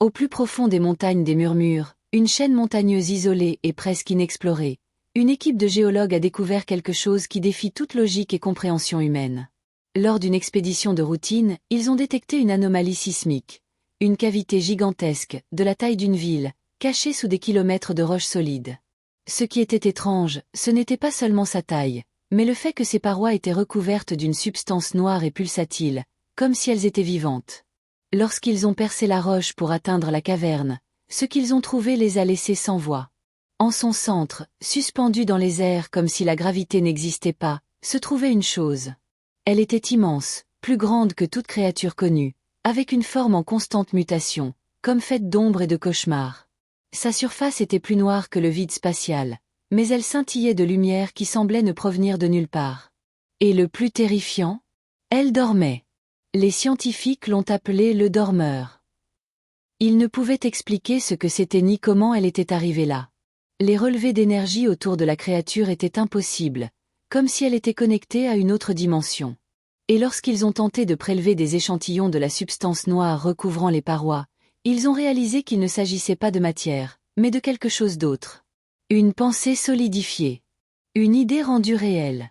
Au plus profond des montagnes des Murmures, une chaîne montagneuse isolée et presque inexplorée, une équipe de géologues a découvert quelque chose qui défie toute logique et compréhension humaine. Lors d'une expédition de routine, ils ont détecté une anomalie sismique, une cavité gigantesque, de la taille d'une ville, cachée sous des kilomètres de roches solides. Ce qui était étrange, ce n'était pas seulement sa taille, mais le fait que ses parois étaient recouvertes d'une substance noire et pulsatile, comme si elles étaient vivantes. Lorsqu'ils ont percé la roche pour atteindre la caverne, ce qu'ils ont trouvé les a laissés sans voix. En son centre, suspendue dans les airs comme si la gravité n'existait pas, se trouvait une chose. Elle était immense, plus grande que toute créature connue, avec une forme en constante mutation, comme faite d'ombre et de cauchemars. Sa surface était plus noire que le vide spatial, mais elle scintillait de lumière qui semblait ne provenir de nulle part. Et le plus terrifiant, elle dormait. Les scientifiques l'ont appelée le dormeur. Ils ne pouvaient expliquer ce que c'était ni comment elle était arrivée là. Les relevés d'énergie autour de la créature étaient impossibles, comme si elle était connectée à une autre dimension. Et lorsqu'ils ont tenté de prélever des échantillons de la substance noire recouvrant les parois, ils ont réalisé qu'il ne s'agissait pas de matière, mais de quelque chose d'autre. Une pensée solidifiée. Une idée rendue réelle.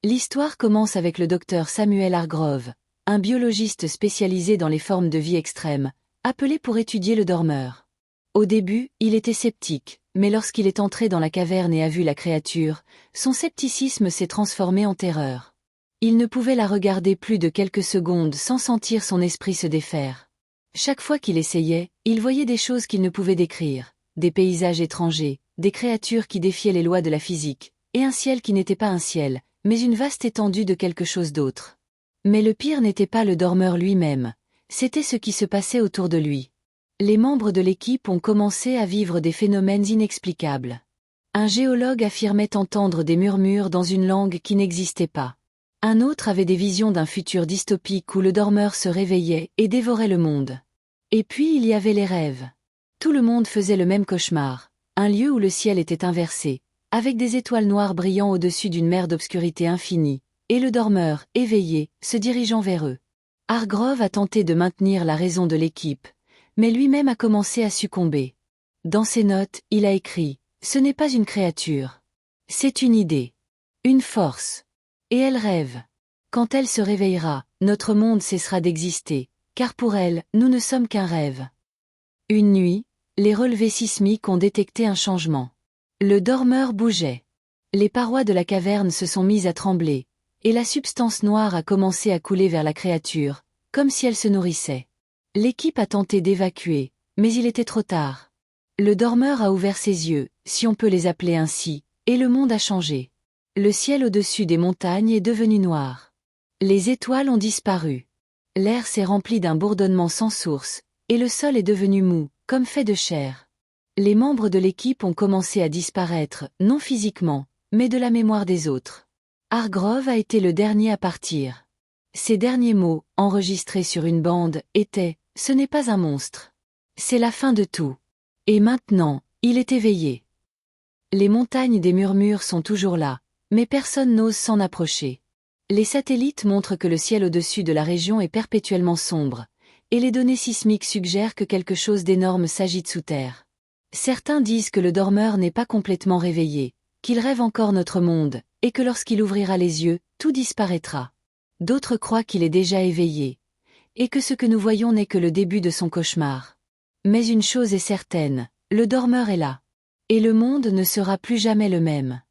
L'histoire commence avec le docteur Samuel Hargrove, un biologiste spécialisé dans les formes de vie extrêmes, appelé pour étudier le dormeur. Au début, il était sceptique, mais lorsqu'il est entré dans la caverne et a vu la créature, son scepticisme s'est transformé en terreur. Il ne pouvait la regarder plus de quelques secondes sans sentir son esprit se défaire. Chaque fois qu'il essayait, il voyait des choses qu'il ne pouvait décrire, des paysages étrangers, des créatures qui défiaient les lois de la physique, et un ciel qui n'était pas un ciel, mais une vaste étendue de quelque chose d'autre. Mais le pire n'était pas le dormeur lui-même, c'était ce qui se passait autour de lui. Les membres de l'équipe ont commencé à vivre des phénomènes inexplicables. Un géologue affirmait entendre des murmures dans une langue qui n'existait pas. Un autre avait des visions d'un futur dystopique où le dormeur se réveillait et dévorait le monde. Et puis il y avait les rêves. Tout le monde faisait le même cauchemar, un lieu où le ciel était inversé, avec des étoiles noires brillant au-dessus d'une mer d'obscurité infinie, et le dormeur, éveillé, se dirigeant vers eux. Hargrove a tenté de maintenir la raison de l'équipe, mais lui-même a commencé à succomber. Dans ses notes, il a écrit « Ce n'est pas une créature. C'est une idée. Une force. Et elle rêve. Quand elle se réveillera, notre monde cessera d'exister, car pour elle, nous ne sommes qu'un rêve. » Une nuit, les relevés sismiques ont détecté un changement. Le dormeur bougeait. Les parois de la caverne se sont mises à trembler, et la substance noire a commencé à couler vers la créature, comme si elle se nourrissait. L'équipe a tenté d'évacuer, mais il était trop tard. Le dormeur a ouvert ses yeux, si on peut les appeler ainsi, et le monde a changé. Le ciel au-dessus des montagnes est devenu noir. Les étoiles ont disparu. L'air s'est rempli d'un bourdonnement sans source, et le sol est devenu mou, comme fait de chair. Les membres de l'équipe ont commencé à disparaître, non physiquement, mais de la mémoire des autres. Hargrove a été le dernier à partir. Ses derniers mots, enregistrés sur une bande, étaient « Ce n'est pas un monstre. C'est la fin de tout. » Et maintenant, il est éveillé. Les montagnes des Murmures sont toujours là, mais personne n'ose s'en approcher. Les satellites montrent que le ciel au-dessus de la région est perpétuellement sombre, et les données sismiques suggèrent que quelque chose d'énorme s'agite sous terre. Certains disent que le dormeur n'est pas complètement réveillé, qu'il rêve encore notre monde, et que lorsqu'il ouvrira les yeux, tout disparaîtra. D'autres croient qu'il est déjà éveillé, et que ce que nous voyons n'est que le début de son cauchemar. Mais une chose est certaine, le dormeur est là. Et le monde ne sera plus jamais le même.